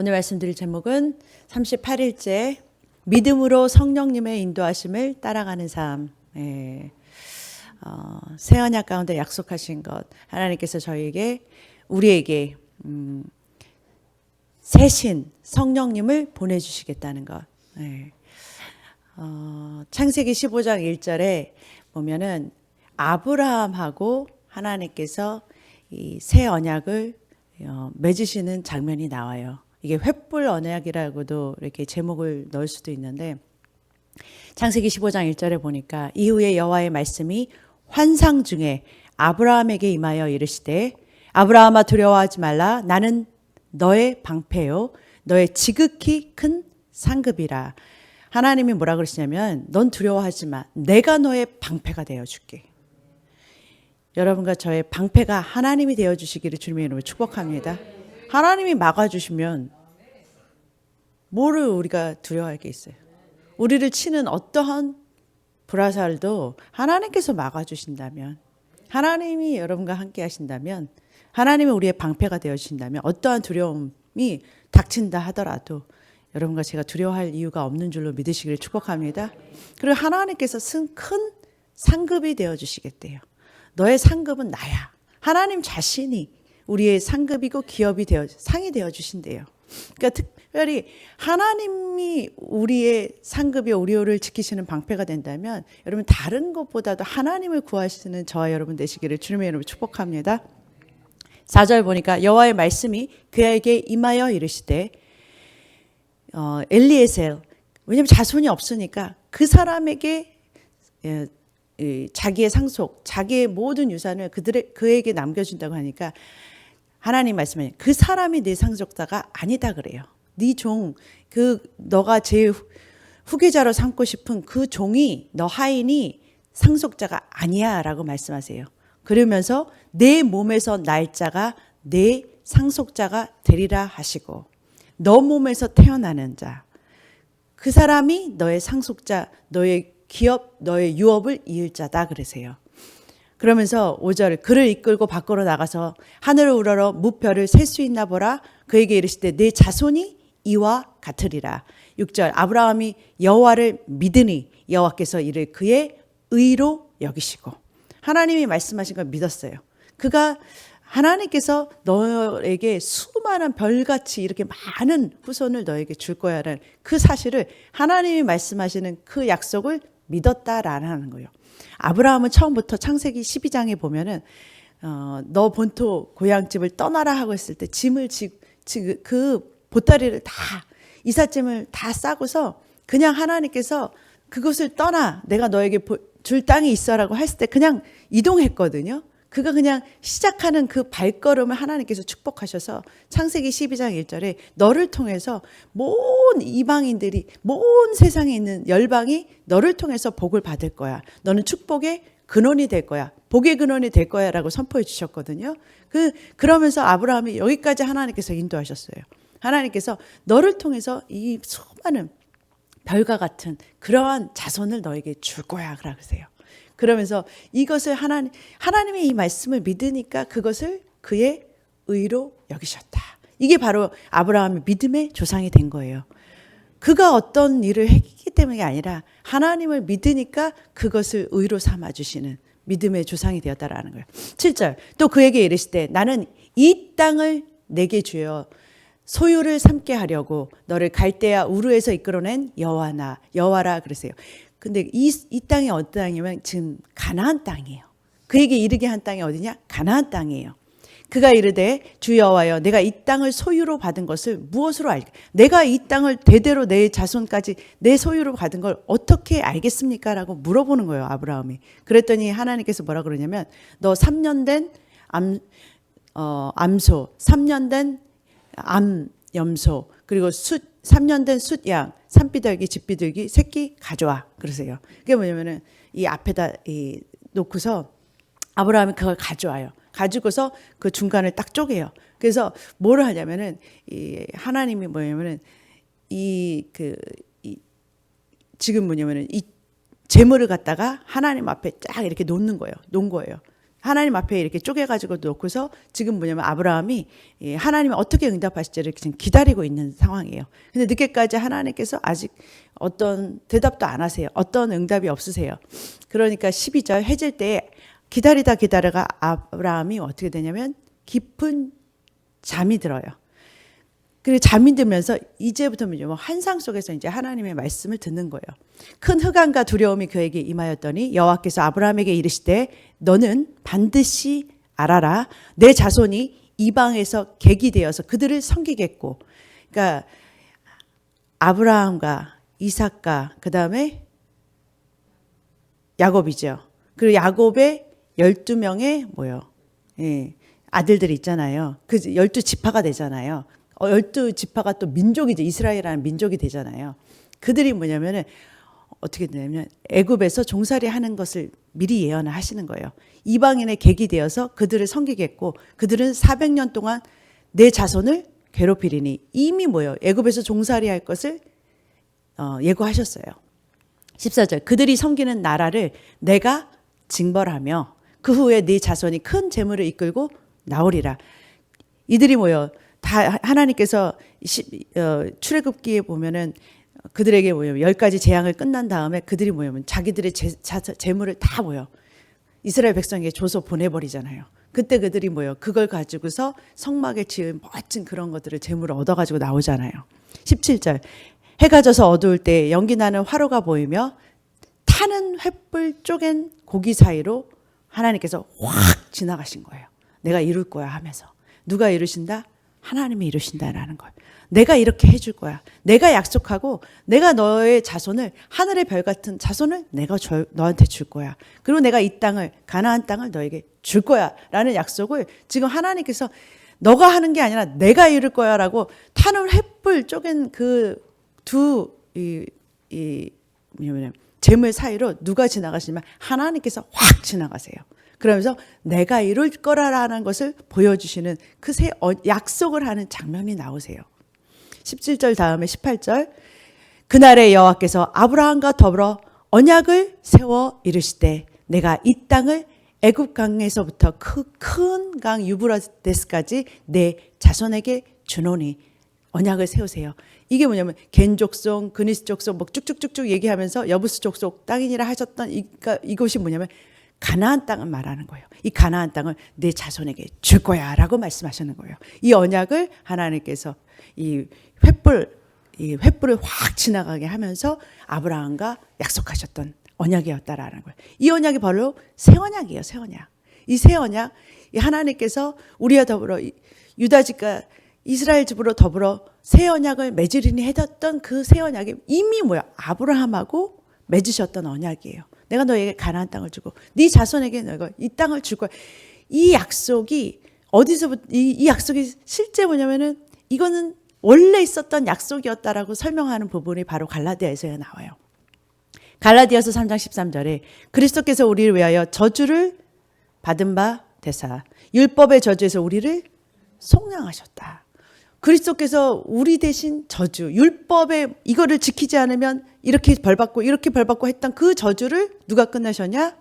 오늘 말씀드릴 제목은 38일째 믿음으로 성령님의 인도하심을 따라가는 삶. 새 언약 가운데 약속하신 것, 하나님께서 저희에게 우리에게 새신 성령님을 보내주시겠다는 것. 창세기 15장 1절에 보면은 아브라함하고 하나님께서 이 새 언약을 맺으시는 장면이 나와요. 이게 횃불 언약이라고도 이렇게 제목을 넣을 수도 있는데, 창세기 15장 1절에 보니까 이후에 여호와의 말씀이 환상 중에 아브라함에게 임하여 이르시되 아브라함아 두려워하지 말라. 나는 너의 방패요 너의 지극히 큰 상급이라. 하나님이 뭐라 그러시냐면 넌 두려워하지 마. 내가 너의 방패가 되어줄게. 여러분과 저의 방패가 하나님이 되어주시기를 주님의 이름으로 축복합니다. 하나님이 막아주시면 뭐를 우리가 두려워할 게 있어요. 우리를 치는 어떠한 불화살도 하나님께서 막아주신다면, 하나님이 여러분과 함께 하신다면, 하나님이 우리의 방패가 되어주신다면 어떠한 두려움이 닥친다 하더라도 여러분과 제가 두려워할 이유가 없는 줄로 믿으시기를 축복합니다. 그리고 하나님께서 큰 상급이 되어주시겠대요. 너의 상급은 나야. 하나님 자신이 우리의 상급이고 기업이 상이 되어주신대요. 그러니까 특별히 하나님이 우리의 상급이 우리를 지키시는 방패가 된다면 여러분 다른 것보다도 하나님을 구하시는 저와 여러분 되시기를 주님의 이름으로 축복합니다. 4절 보니까 여호와의 말씀이 그에게 임하여 이르시되 엘리에셀, 왜냐하면 자손이 없으니까 그 사람에게 자기의 상속, 자기의 모든 유산을 그에게 남겨준다고 하니까 하나님 말씀에 그 사람이 네 상속자가 아니다 그래요. 네 종, 너가 제일 후계자로 삼고 싶은 그 종이, 너 하인이 상속자가 아니야 라고 말씀하세요. 그러면서 내 몸에서 날 자가 내 상속자가 되리라 하시고, 너 몸에서 태어나는 자, 그 사람이 너의 상속자, 너의 기업, 너의 유업을 이을 자다 그러세요. 그러면서 5절, 그를 이끌고 밖으로 나가서 하늘을 우러러 무별을 셀 수 있나 보라. 그에게 이르시되 내 자손이 이와 같으리라. 6절, 아브라함이 여호와를 믿으니 여호와께서 이를 그의 의로 여기시고, 하나님이 말씀하신 걸 믿었어요. 하나님께서 너에게 수많은 별같이 이렇게 많은 후손을 너에게 줄 거야라는 그 사실을, 하나님이 말씀하시는 그 약속을 믿었다라는 거예요. 아브라함은 처음부터 창세기 12장에 보면은 너 본토 고향집을 떠나라 하고 했을 때 짐을 그 보따리를 다, 이삿짐을 다 싸고서 그냥 하나님께서 그곳을 떠나, 내가 너에게 줄 땅이 있어라고 했을 때 그냥 이동했거든요. 그가 그냥 시작하는 그 발걸음을 하나님께서 축복하셔서 창세기 12장 1절에 너를 통해서 온 이방인들이, 온 세상에 있는 열방이 너를 통해서 복을 받을 거야. 너는 축복의 근원이 될 거야. 복의 근원이 될 거야 라고 선포해 주셨거든요. 그러면서 아브라함이 여기까지 하나님께서 인도하셨어요. 하나님께서 너를 통해서 이 수많은 별과 같은 그러한 자손을 너에게 줄 거야 그러세요. 그러면서 이것을 하나님의 이 말씀을 믿으니까 그것을 그의 의로 여기셨다. 이게 바로 아브라함의 믿음의 조상이 된 거예요. 그가 어떤 일을 했기 때문이 아니라 하나님을 믿으니까 그것을 의로 삼아주시는 믿음의 조상이 되었다라는 거예요. 7절, 또 그에게 이르시되 나는 이 땅을 내게 주어 소유를 삼게 하려고 너를 갈대아 우르에서 이끌어낸 여호와라 그러세요. 근데 이 땅이 어떤 땅이면 지금 가나안 땅이에요. 그에게 이르게 한 땅이 어디냐? 가나안 땅이에요. 그가 이르되 주 여호와여, 내가 이 땅을 소유로 받은 것을 무엇으로 알까? 내가 이 땅을 대대로 내 자손까지 내 소유로 받은 걸 어떻게 알겠습니까? 라고 물어보는 거예요, 아브라함이. 그랬더니 하나님께서 뭐라 그러냐면 너 3년 된 암소, 3년 된 암염소, 그리고 3년 된 숫양, 산비둘기, 집비둘기 새끼 가져와 그러세요. 그게 뭐냐면은 이 앞에다 놓고서 아브라함이 그걸 가져와요. 가지고서 그 중간을 딱 쪼개요. 그래서 뭐를 하냐면은 이 하나님이 뭐냐면은 지금 뭐냐면은 이 재물을 갖다가 하나님 앞에 쫙 이렇게 놓은 거예요. 하나님 앞에 이렇게 쪼개가지고 놓고서 지금 뭐냐면 아브라함이 하나님이 어떻게 응답하실지를 지금 기다리고 있는 상황이에요. 근데 늦게까지 하나님께서 아직 어떤 대답도 안 하세요. 어떤 응답이 없으세요. 그러니까 12절 해질 때 기다리다가 아브라함이 어떻게 되냐면 깊은 잠이 들어요. 그리고 잠이 들면서 이제부터 환상 속에서 이제 하나님의 말씀을 듣는 거예요. 큰 흑암과 두려움이 그에게 임하였더니 여호와께서 아브라함에게 이르시되 너는 반드시 알아라. 내 자손이 이방에서 객이 되어서 그들을 섬기겠고. 그러니까 아브라함과 이삭과 그다음에 야곱이죠. 그리고 야곱의 12명의 아들들이 있잖아요. 그 12지파가 되잖아요. 12지파가 또 민족이죠. 이스라엘이라는 민족이 되잖아요. 그들이 뭐냐면은 어떻게 되냐면 애굽에서 종살이 하는 것을 미리 예언을 하시는 거예요. 이방인의 객이 되어서 그들을 섬기겠고 그들은 400년 동안 내 자손을 괴롭히리니 이미 애굽에서 종살이 할 것을 예고하셨어요. 14절 그들이 섬기는 나라를 내가 징벌하며 그 후에 네 자손이 큰 재물을 이끌고 나오리라. 이들이 다 하나님께서 출애굽기에 보면은 그들에게 10가지 재앙을 끝난 다음에 그들이 자기들의 재물을 다 이스라엘 백성에게 줘서 보내버리잖아요. 그때 그들이 그걸 가지고서 성막에 지은 멋진 그런 것들을 재물을 얻어가지고 나오잖아요. 17절 해가 져서 어두울 때 연기 나는 화로가 보이며 타는 횃불 쪼갠 고기 사이로 하나님께서 확 지나가신 거예요. 내가 이룰 거야 하면서. 누가 이루신다? 하나님이 이루신다라는 거예요. 내가 이렇게 해줄 거야. 내가 약속하고 내가 너의 자손을 하늘의 별 같은 자손을 내가 너한테 줄 거야. 그리고 내가 이 땅을 가나안 땅을 너에게 줄 거야 라는 약속을 지금 하나님께서 너가 하는 게 아니라 내가 이룰 거야 라고 타는 횃불 쪼갠 그 두 재물 사이로 누가 지나가시면 하나님께서 확 지나가세요. 그러면서 내가 이룰 거라는 것을 보여주시는 그 새 약속을 하는 장면이 나오세요. 17절 다음에 18절 그날에 여호와께서 아브라함과 더불어 언약을 세워 이르시되 내가 이 땅을 애굽 강에서부터 그 큰 강 유브라데스까지 내 자손에게 주노니 언약을 세우세요. 이게 뭐냐면 겐 족속, 그니스 족속 쭉쭉쭉쭉 얘기하면서 여부스 족속 땅이니라 하셨던 이곳이 뭐냐면 가나안 땅을 말하는 거예요. 이 가나안 땅을 내 자손에게 줄 거야 라고 말씀하시는 거예요. 이 언약을 하나님께서 이 횃불을 확 지나가게 하면서 아브라함과 약속하셨던 언약이었다라는 거예요. 이 언약이 바로 새 언약이에요. 새 언약. 이 새 언약 하나님께서 우리와 더불어 유다 집과 이스라엘 집으로 더불어 새 언약을 맺으리니 해뒀던 그 새 언약이 이미 아브라함하고 맺으셨던 언약이에요. 내가 너에게 가나안 땅을 주고 네 자손에게 너가 이 땅을 줄 거야. 이 약속이 어디서부터 이 약속이 실제 뭐냐면은 이거는 원래 있었던 약속이었다라고 설명하는 부분이 바로 갈라디아에서 나와요. 갈라디아서 3장 13절에 그리스도께서 우리를 위하여 저주를 받은 바 되사 율법의 저주에서 우리를 속량하셨다. 그리스도께서 우리 대신 저주, 율법에 이거를 지키지 않으면 이렇게 벌받고 했던 그 저주를 누가 끝내셨냐?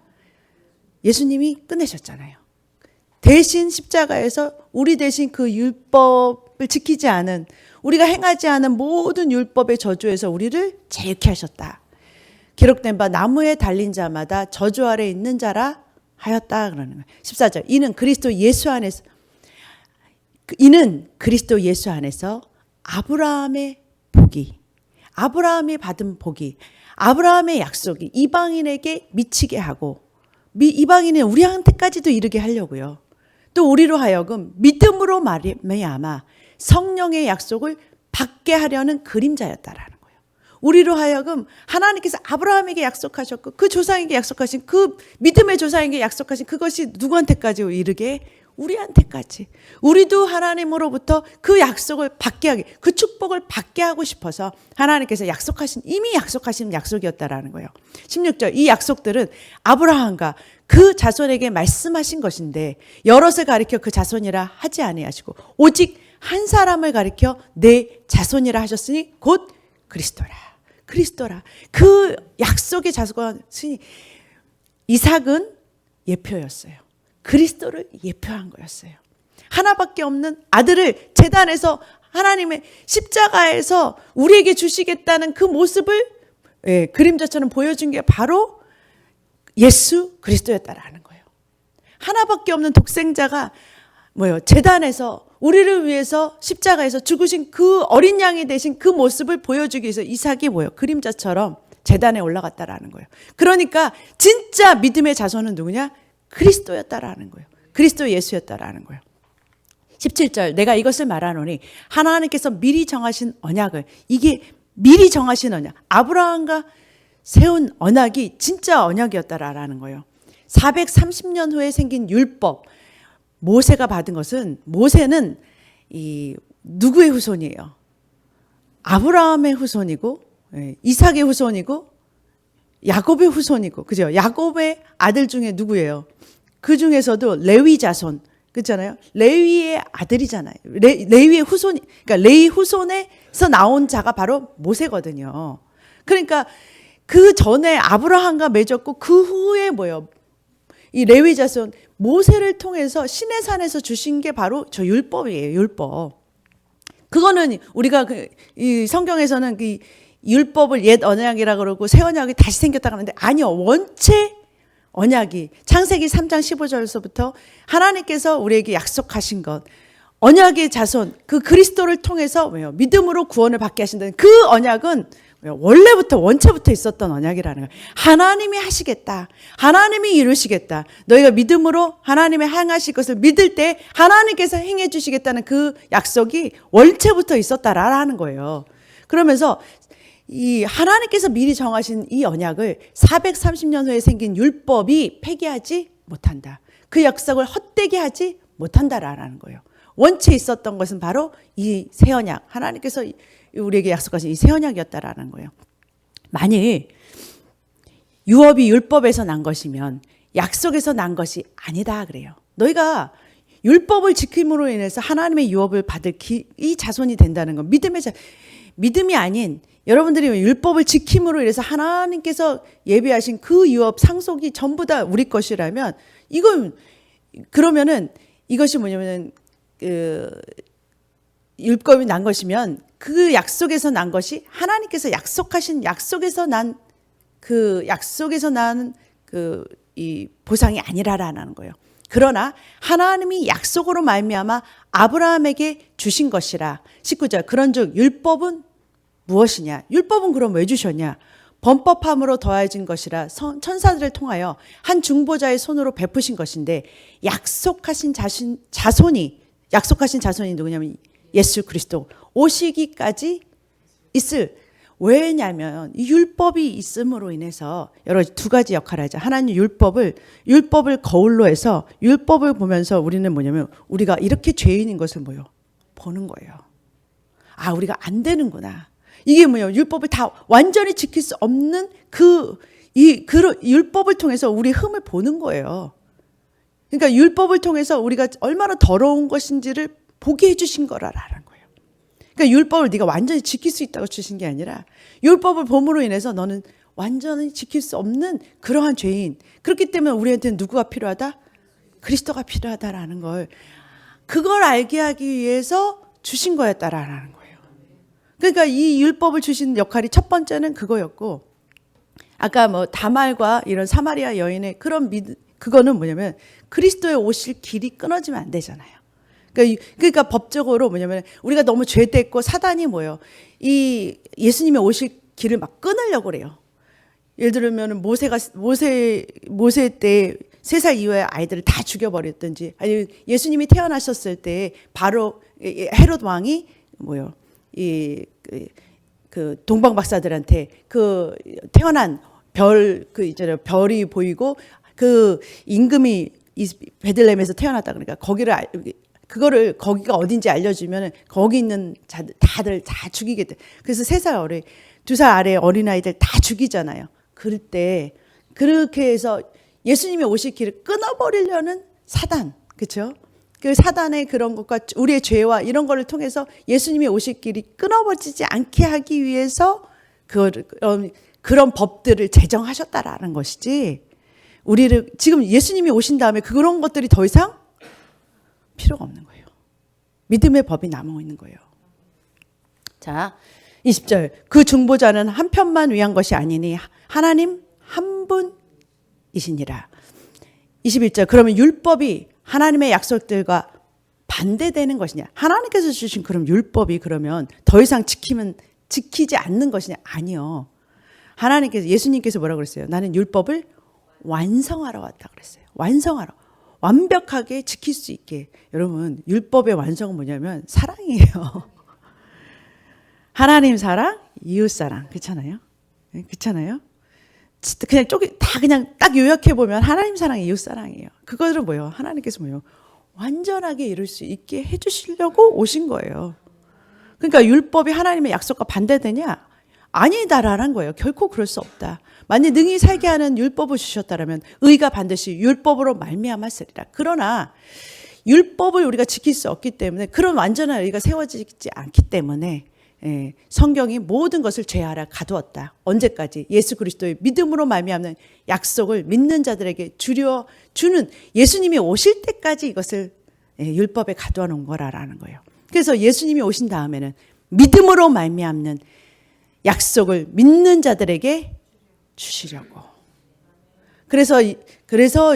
예수님이 끝내셨잖아요. 대신 십자가에서 우리 대신 그 율법을 지키지 않은 우리가 행하지 않은 모든 율법의 저주에서 우리를 자유케 하셨다. 기록된 바 나무에 달린 자마다 저주 아래 있는 자라 하였다 그러는 거예요. 14절 이는 그리스도 예수 안에서 아브라함의 복이 아브라함이 받은 복이 아브라함의 약속이 이방인에게 미치게 하고 이방인은 우리한테까지도 이르게 하려고요. 또 우리로 하여금 믿음으로 말미암아 성령의 약속을 받게 하려는 그림자였다라는 거예요. 우리로 하여금 하나님께서 아브라함에게 약속하셨고 그 조상에게 약속하신 그 믿음의 조상에게 약속하신 그것이 누구한테까지 이르게 우리한테까지 우리도 하나님으로부터 그 약속을 받게 하게 그 축복을 받게 하고 싶어서 하나님께서 이미 약속하신 약속이었다라는 거예요. 16절 이 약속들은 아브라함과 그 자손에게 말씀하신 것인데 여럿을 가리켜 그 자손이라 하지 아니하시고 오직 한 사람을 가리켜 내 자손이라 하셨으니 곧 그리스도라. 그 약속의 자손이 이삭은 예표였어요. 그리스도를 예표한 거였어요. 하나밖에 없는 아들을 제단에서 하나님의 십자가에서 우리에게 주시겠다는 그 모습을 그림자처럼 보여준 게 바로 예수 그리스도였다라는 거예요. 하나밖에 없는 독생자가 제단에서 우리를 위해서 십자가에서 죽으신 그 어린 양이 되신 그 모습을 보여주기 위해서 이삭이 그림자처럼 제단에 올라갔다라는 거예요. 그러니까 진짜 믿음의 자손은 누구냐? 그리스도였다라는 거예요. 그리스도 예수였다라는 거예요. 17절 내가 이것을 말하노니 하나님께서 미리 정하신 언약을, 이게 미리 정하신 언약, 아브라함과 세운 언약이 진짜 언약이었다라는 거예요. 430년 후에 생긴 율법, 모세가 받은 것은, 모세는 이 누구의 후손이에요? 아브라함의 후손이고 이삭의 후손이고 야곱의 후손이고, 그죠? 야곱의 아들 중에 누구예요? 그 중에서도 레위 자손, 그렇잖아요. 레위의 아들이잖아요. 레위의 후손, 그러니까 레위 후손에서 나온 자가 바로 모세거든요. 그러니까 그 전에 아브라함과 맺었고 그 후에 이 레위 자손 모세를 통해서 시내산에서 주신 게 바로 저 율법이에요. 율법. 그거는 우리가 이 성경에서는 그 율법을 옛 언약이라 그러고 새 언약이 다시 생겼다고 하는데, 아니요. 원체 언약이 창세기 3장 15절에서부터 하나님께서 우리에게 약속하신 것, 언약의 자손, 그 그리스도를 통해서 믿음으로 구원을 받게 하신다는 그 언약은 원래부터 원체부터 있었던 언약이라는 거예요. 하나님이 하시겠다. 하나님이 이루시겠다. 너희가 믿음으로 하나님의 행하실 것을 믿을 때 하나님께서 행해 주시겠다는 그 약속이 원체부터 있었다라는 거예요. 그러면서 이 하나님께서 미리 정하신 이 언약을 430년 후에 생긴 율법이 폐기하지 못한다. 그 약속을 헛되게 하지 못한다라는 거예요. 원체 있었던 것은 바로 이 새 언약, 하나님께서 우리에게 약속하신 이 새 언약이었다라는 거예요. 만일 유업이 율법에서 난 것이면 약속에서 난 것이 아니다 그래요. 너희가 율법을 지킴으로 인해서 하나님의 유업을 받을 이 자손이 된다는 건 믿음이 아닌, 여러분들이 율법을 지킴으로 인해서 하나님께서 예비하신 그 유업 상속이 전부 다 우리 것이라면, 그러면은 이것이 뭐냐면은 율법이 난 것이면 그 약속에서 난 것이 하나님께서 약속하신 약속에서 난 이 보상이 아니라라는 거예요. 그러나 하나님이 약속으로 말미암아 아브라함에게 주신 것이라. 19절 그런즉 율법은 무엇이냐? 율법은 그럼 왜 주셨냐? 범법함으로 더해진 것이라 천사들을 통하여 한 중보자의 손으로 베푸신 것인데, 약속하신 자손이 누구냐면 예수 그리스도 오시기까지 있을. 왜냐하면 이 율법이 있음으로 인해서 여러 가지 두 가지 역할을 하죠. 하나님 율법을 거울로 해서 율법을 보면서 우리는 뭐냐면 우리가 이렇게 죄인인 것을 보는 거예요. 아, 우리가 안 되는구나. 이게 율법을 다 완전히 지킬 수 없는 그 율법을 통해서 우리 흠을 보는 거예요. 그러니까 율법을 통해서 우리가 얼마나 더러운 것인지를 보게 해주신 거라는 거예요. 그러니까 율법을 네가 완전히 지킬 수 있다고 주신 게 아니라, 율법을 봄으로 인해서 너는 완전히 지킬 수 없는 그러한 죄인. 그렇기 때문에 우리한테는 누구가 필요하다? 그리스도가 필요하다라는 걸, 그걸 알게 하기 위해서 주신 거였다라는 거예요. 그러니까 이 율법을 주신 역할이 첫 번째는 그거였고, 아까 다말과 이런 사마리아 여인의 그거는 뭐냐면 그리스도의 오실 길이 끊어지면 안 되잖아요. 그러니까 법적으로 뭐냐면 우리가 너무 죄됐고 사단이 이 예수님의 오실 길을 막 끊으려고 그래요. 예를 들면 모세 때 3살 이후에 아이들을 다 죽여버렸든지, 아니 예수님이 태어나셨을 때 바로 헤롯 왕이 그 동방 박사들한테 그 태어난 별이 보이고 그 임금이 베들레헴에서 태어났다, 그러니까 거기가 어딘지 알려주면 거기 있는 다들 다 죽이겠대. 그래서 3살 2살 아래 어린아이들 다 죽이잖아요. 그럴 때 그렇게 해서 예수님이 오실 길을 끊어버리려는 사단, 그렇죠? 그 사단의 그런 것과 우리의 죄와 이런 거를 통해서 예수님이 오실 길이 끊어버리지 않게 하기 위해서 그런 법들을 제정하셨다라는 것이지, 우리를 지금 예수님이 오신 다음에 그런 것들이 더 이상 필요가 없는 거예요. 믿음의 법이 남아 있는 거예요. 자, 20절. 그 중보자는 한 편만 위한 것이 아니니 하나님 한 분이시니라. 21절. 그러면 율법이 하나님의 약속들과 반대되는 것이냐? 하나님께서 주신 그럼 율법이 그러면 더 이상 지키지 않는 것이냐? 아니요. 하나님께서, 예수님께서 뭐라고 그랬어요? 나는 율법을 완성하러 왔다 그랬어요. 완성하러. 완벽하게 지킬 수 있게. 여러분, 율법의 완성은 뭐냐면 사랑이에요. 하나님 사랑, 이웃 사랑. 그렇잖아요? 그렇잖아요? 그냥 다 그냥 딱 요약해 보면 하나님 사랑, 이웃 사랑이에요. 그거는 뭐예요? 하나님께서 뭐예요? 완전하게 이룰 수 있게 해주시려고 오신 거예요. 그러니까 율법이 하나님의 약속과 반대되냐? 아니다라는 거예요. 결코 그럴 수 없다. 만약 능히 살게 하는 율법을 주셨다라면 의가 반드시 율법으로 말미암았으리라. 그러나 율법을 우리가 지킬 수 없기 때문에 그런 완전한 의가 세워지지 않기 때문에 성경이 모든 것을 죄하라 가두었다. 언제까지? 예수 그리스도의 믿음으로 말미암는 약속을 믿는 자들에게 주는 예수님이 오실 때까지 이것을 율법에 가두어 놓은 거라는 거예요. 그래서 예수님이 오신 다음에는 믿음으로 말미암는 약속을 믿는 자들에게 주시려고. 그래서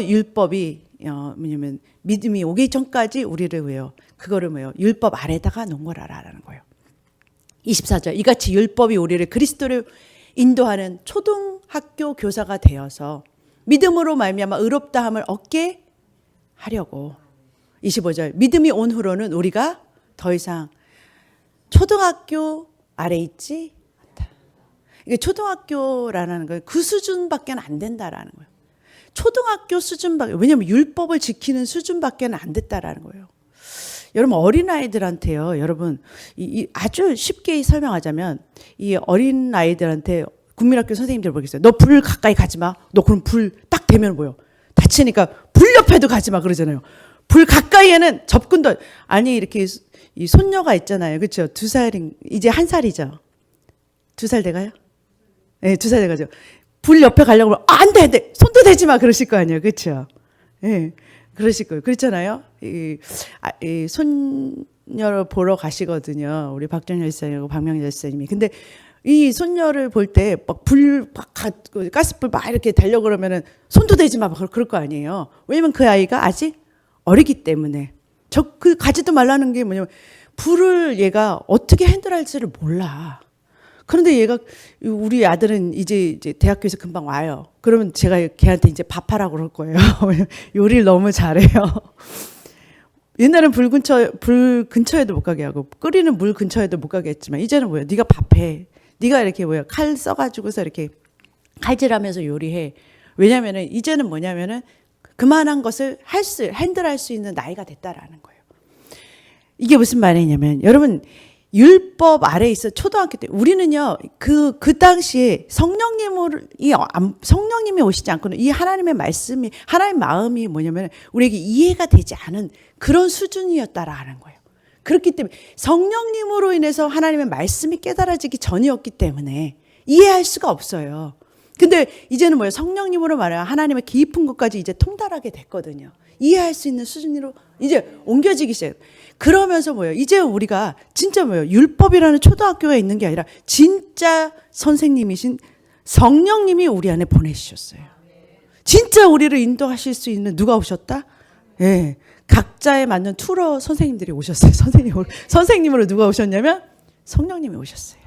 율법이 뭐냐면 믿음이 오기 전까지 우리를 왜요? 그거를 뭐요? 율법 아래다가 놓은 거라는 거예요. 24절. 이같이 율법이 우리를 그리스도를 인도하는 초등학교 교사가 되어서 믿음으로 말미암아 의롭다함을 얻게 하려고. 25절. 믿음이 온 후로는 우리가 더 이상 초등학교 아래 있지 않다. 이게 초등학교라는 건 그 수준밖에 안 된다라는 거예요. 초등학교 수준밖에, 왜냐하면 율법을 지키는 수준밖에 안 됐다라는 거예요. 여러분 어린아이들한테요. 여러분 아주 쉽게 설명하자면 이 어린아이들한테 국민학교 선생님들 모르겠어요. 너 불 가까이 가지 마. 너 그럼 불 딱 되면 뭐요? 다치니까 불 옆에도 가지 마 그러잖아요. 불 가까이에는 접근도 아니 이렇게 이 손녀가 있잖아요. 그렇죠? 2살 이제 1살이죠. 2살 돼가요? 네, 2살 돼가죠. 불 옆에 가려고 하면 안 돼, 안 돼. 손도 대지 마 그러실 거 아니에요. 그렇죠? 예. 네, 그러실 거예요. 그렇잖아요. 이 손녀를 보러 가시거든요. 우리 박정열 열사님하고 박명열 열사님이. 근데 이 손녀를 볼 때 막 가스불 막 이렇게 달려고 그러면은 손도 대지 마 그럴 거 아니에요. 왜냐면 그 아이가 아직 어리기 때문에. 그 가지도 말라는 게 뭐냐면 불을 얘가 어떻게 핸들할지를 몰라. 그런데 얘가 우리 아들은 이제 대학교에서 금방 와요. 그러면 제가 걔한테 이제 밥하라고 그럴 거예요. 요리를 너무 잘해요. 옛날엔 불 근처에도 못 가게 하고 끓이는 물 근처에도 못 가게 했지만 이제는 뭐야? 네가 밥해. 네가 이렇게 뭐야? 칼 써가지고서 이렇게 칼질하면서 요리해. 왜냐면은 이제는 뭐냐면은 그만한 것을 핸들할 수 있는 나이가 됐다라는 거예요. 이게 무슨 말이냐면 여러분 율법 아래에 있어 초등학교 때 우리는요 그 당시에 성령님이 오시지 않고는 이 하나님의 말씀이 하나님의 마음이 뭐냐면 우리에게 이해가 되지 않은 그런 수준이었다라는 거예요. 그렇기 때문에 성령님으로 인해서 하나님의 말씀이 깨달아지기 전이었기 때문에 이해할 수가 없어요. 근데 이제는 뭐예요? 성령님으로 말하면 하나님의 깊은 것까지 이제 통달하게 됐거든요. 이해할 수 있는 수준으로 이제 옮겨지기 시작해요. 그러면서 뭐예요? 이제 우리가 진짜 뭐예요? 율법이라는 초등학교가 있는 게 아니라 진짜 선생님이신 성령님이 우리 안에 보내주셨어요. 진짜 우리를 인도하실 수 있는 누가 오셨다? 예. 네. 각자에 맞는 투러 선생님들이 오셨어요. 선생님으로 누가 오셨냐면 성령님이 오셨어요.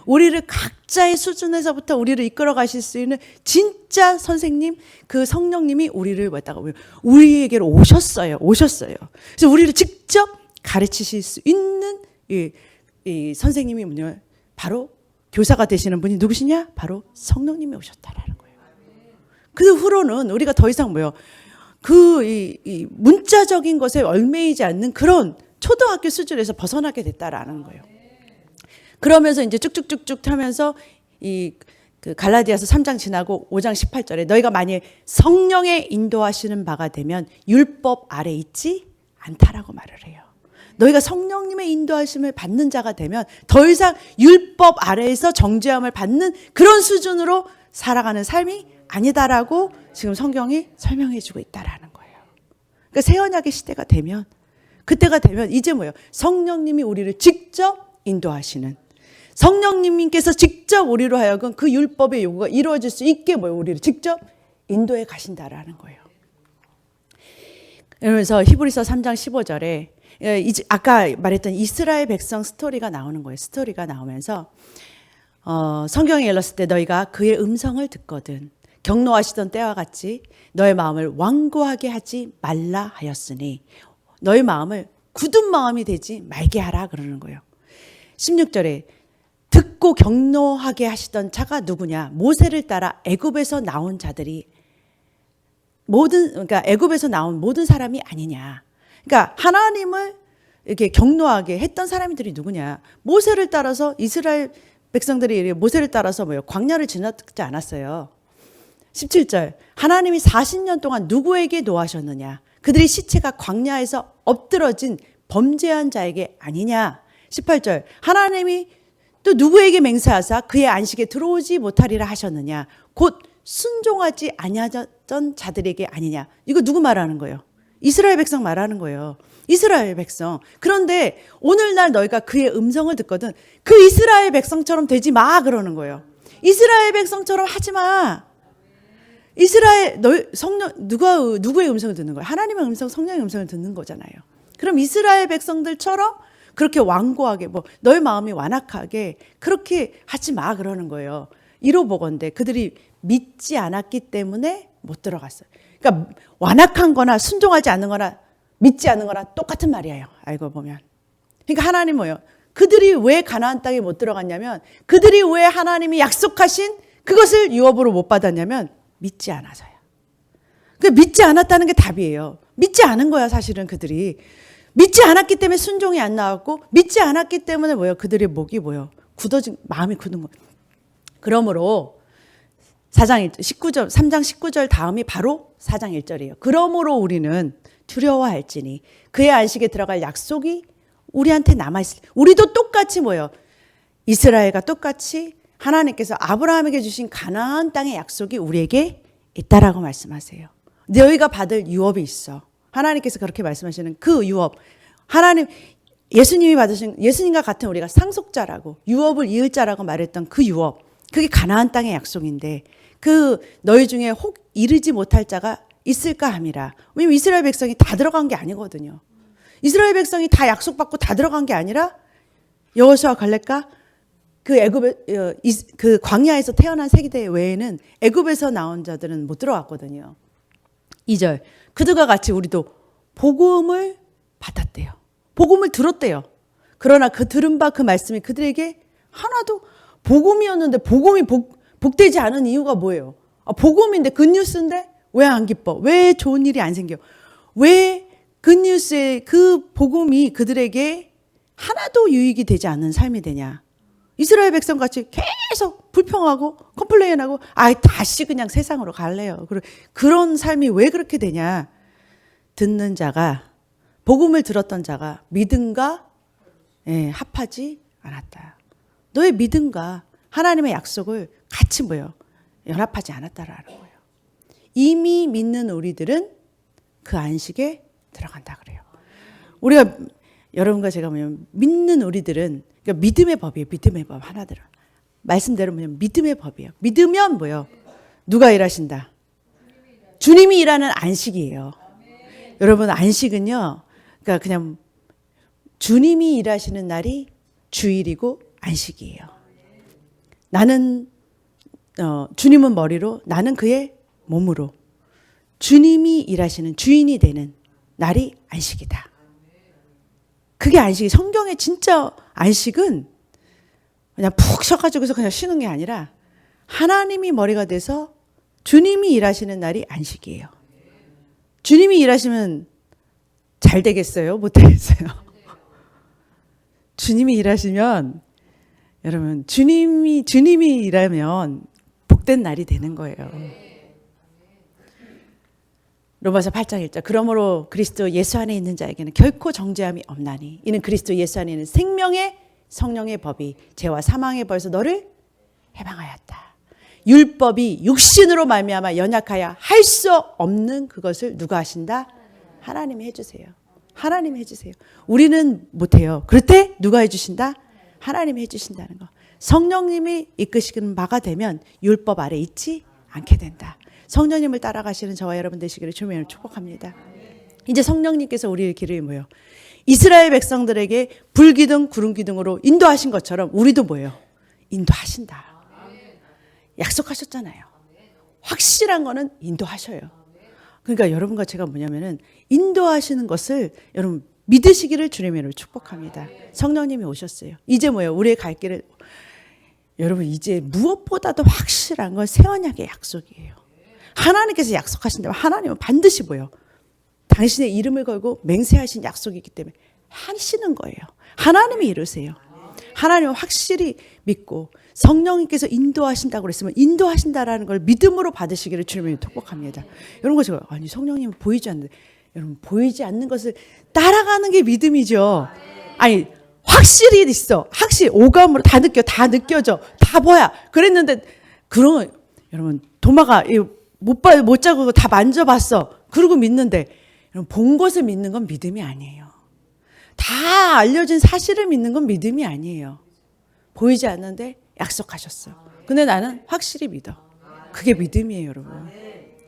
우리를 각자의 수준에서부터 우리를 이끌어 가실 수 있는 진짜 선생님, 그 성령님이 우리를 우리에게로 오셨어요. 그래서 우리를 직접 가르치실 수 있는 이 선생님이 뭐냐? 바로 교사가 되시는 분이 누구시냐? 바로 성령님이 오셨다라는 거예요. 그 후로는 우리가 더 이상 뭐요? 이 문자적인 것에 얽매이지 않는 그런 초등학교 수준에서 벗어나게 됐다라는 거예요. 그러면서 이제 쭉쭉쭉쭉 하면서 그 갈라디아서 3장 지나고 5장 18절에 너희가 만일 성령의 인도하시는 바가 되면 율법 아래 있지 않다라고 말을 해요. 너희가 성령님의 인도하심을 받는 자가 되면 더 이상 율법 아래에서 정죄함을 받는 그런 수준으로 살아가는 삶이 아니다라고 지금 성경이 설명해 주고 있다라는 거예요. 그러니까 새 언약의 시대가 되면, 그때가 되면 이제 뭐예요? 성령님이 우리를 직접 인도하시는, 성령님께서 직접 우리로 하여금 그 율법의 요구가 이루어질 수 있게 뭐예요? 우리를 직접 인도해 가신다라는 거예요. 그러면서 히브리서 3장 15절에 아까 말했던 이스라엘 백성 스토리가 나오는 거예요. 스토리가 나오면서 성경에 일렀을 때 너희가 그의 음성을 듣거든 경노하시던 때와 같이 너의 마음을 완고하게 하지 말라 하였으니 너의 마음을 굳은 마음이 되지 말게 하라 그러는 거예요. 16절에 듣고 경노하게 하시던 자가 누구냐? 모세를 따라 애굽에서 나온 자들이 그러니까 애굽에서 나온 모든 사람이 아니냐. 그러니까 하나님을 이렇게 경노하게 했던 사람들이 누구냐? 모세를 따라서 이스라엘 백성들이 모세를 따라서 광야를 지나지 않았어요. 17절 하나님이 40년 동안 누구에게 노하셨느냐? 그들의 시체가 광야에서 엎드러진 범죄한 자에게 아니냐? 18절 하나님이 또 누구에게 맹세하사 그의 안식에 들어오지 못하리라 하셨느냐? 곧 순종하지 아니하던 자들에게 아니냐? 이거 누구 말하는 거예요? 이스라엘 백성 말하는 거예요. 이스라엘 백성. 그런데 오늘날 너희가 그의 음성을 듣거든 그 이스라엘 백성처럼 되지 마 그러는 거예요. 이스라엘 백성처럼 하지 마. 누구의 음성을 듣는 거예요? 하나님의 음성, 성령의 음성을 듣는 거잖아요. 그럼 이스라엘 백성들처럼 그렇게 완고하게 너의 마음이 완악하게 그렇게 하지 마 그러는 거예요. 이로보건대 그들이 믿지 않았기 때문에 못 들어갔어요. 그러니까 완악한 거나 순종하지 않는 거나 믿지 않는 거나 똑같은 말이에요. 알고 보면. 그러니까 하나님 뭐예요? 그들이 왜 가나안 땅에 못 들어갔냐면 그들이 왜 하나님이 약속하신 그것을 유업으로 못 받았냐면 믿지 않아서요. 그러니까 믿지 않았다는 게 답이에요. 믿지 않은 거야 사실은 그들이. 믿지 않았기 때문에 순종이 안 나왔고 믿지 않았기 때문에 그들의 목이 굳어진 마음이 굳은 거예요. 그러므로 3장 19절 다음이 바로 4장 1절이에요. 그러므로 우리는 두려워할지니 그의 안식에 들어갈 약속이 우리한테 남아있을. 우리도 똑같이 이스라엘과 똑같이 하나님께서 아브라함에게 주신 가나안 땅의 약속이 우리에게 있다라고 말씀하세요. 너희가 받을 유업이 있어. 하나님께서 그렇게 말씀하시는 그 유업. 하나님 예수님이 받으신 예수님과 같은 우리가 상속자라고 유업을 이을 자라고 말했던 그 유업. 그게 가나안 땅의 약속인데 그 너희 중에 혹 이르지 못할 자가 있을까 함이라. 왜냐면 이스라엘 백성이 다 들어간 게 아니거든요. 이스라엘 백성이 다 약속받고 다 들어간 게 아니라 여호수아 갈렙과 그 광야에서 태어난 세대 외에는 애굽에서 나온 자들은 못 들어갔거든요. 2절 그들과 같이 우리도 복음을 받았대요. 복음을 들었대요. 그러나 그 들은 바 그 말씀이 그들에게 하나도 복음이었는데 복음이 복되지 않은 이유가 뭐예요? 복음인데 굿뉴스인데 왜 안 기뻐? 왜 좋은 일이 안 생겨? 왜 굿뉴스의 그 복음이 그들에게 하나도 유익이 되지 않는 삶이 되냐? 이스라엘 백성같이 계속 불평하고 컴플레인하고 다시 그냥 세상으로 갈래요. 그런 삶이 왜 그렇게 되냐? 듣는 자가 복음을 들었던 자가 믿음과 합하지 않았다. 너의 믿음과 하나님의 약속을 같이 연합하지 않았다라는 거예요. 이미 믿는 우리들은 그 안식에 들어간다 그래요. 우리가 여러분과 제가 믿는 우리들은 그러니까 믿음의 법이에요. 믿음의 법 하나대로. 말씀대로 믿음의 법이에요. 믿으면 누가 일하신다? 주님이 일하는 안식이에요. 여러분 안식은요. 그러니까 그냥 주님이 일하시는 날이 주일이고 안식이에요. 나는 주님은 머리로 나는 그의 몸으로 주님이 일하시는 주인이 되는 날이 안식이다. 그게 안식이 성경의 진짜 안식은 그냥 푹 쉬어가지고서 그냥 쉬는 게 아니라 하나님이 머리가 돼서 주님이 일하시는 날이 안식이에요. 주님이 일하시면 잘 되겠어요? 못 되겠어요? 주님이 일하시면 여러분 주님이 일하면 복된 날이 되는 거예요. 로마서 8장 1절 그러므로 그리스도 예수 안에 있는 자에게는 결코 정죄함이 없나니 이는 그리스도 예수 안에 있는 생명의 성령의 법이 죄와 사망의 벌에서 너를 해방하였다. 율법이 육신으로 말미암아 연약하여 할 수 없는 그것을 누가 하신다? 하나님이 해주세요. 하나님이 해주세요. 우리는 못해요. 그럴 때 누가 해주신다? 하나님이 해주신다는 거. 성령님이 이끄시는 바가 되면 율법 아래 있지 않게 된다. 성령님을 따라가시는 저와 여러분 되시기를 주님으로 축복합니다. 이제 성령님께서 우리의 길을 뭐예요? 이스라엘 백성들에게 불기둥 구름기둥으로 인도하신 것처럼 우리도 뭐예요? 인도하신다. 약속하셨잖아요. 확실한 거는 인도하셔요. 그러니까 여러분과 제가 뭐냐면은 인도하시는 것을 여러분 믿으시기를 주님으로 축복합니다. 성령님이 오셨어요. 이제 뭐예요? 우리의 갈 길을 여러분 이제 무엇보다도 확실한 건 새 언약의 약속이에요. 하나님께서 약속하신다면 하나님은 반드시 뭐예요? 당신의 이름을 걸고 맹세하신 약속이기 때문에 하시는 거예요. 하나님이 이루세요. 하나님은 확실히 믿고 성령님께서 인도하신다고 그랬으면 인도하신다라는 걸 믿음으로 받으시기를 주님이 축복합니다. 이런 거 제가 아니 성령님은 보이지 않는데 여러분 보이지 않는 것을 따라가는 게 믿음이죠. 아니 확실히 있어. 확실히 오감으로 다 느껴져. 다 보여. 그랬는데 그런 여러분 도마가 못 자고 다 만져봤어. 그러고 믿는데 여러분 본 것을 믿는 건 믿음이 아니에요. 다 알려진 사실을 믿는 건 믿음이 아니에요. 보이지 않는데 약속하셨어. 근데 나는 확실히 믿어. 그게 믿음이에요, 여러분.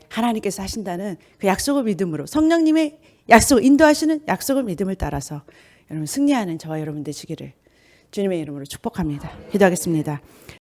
하나님께서 하신다는 그 약속을 믿음으로 성령님의 약속, 인도하시는 약속을 믿음을 따라서 여러분 승리하는 저와 여러분 되시기를 주님의 이름으로 축복합니다. 기도하겠습니다.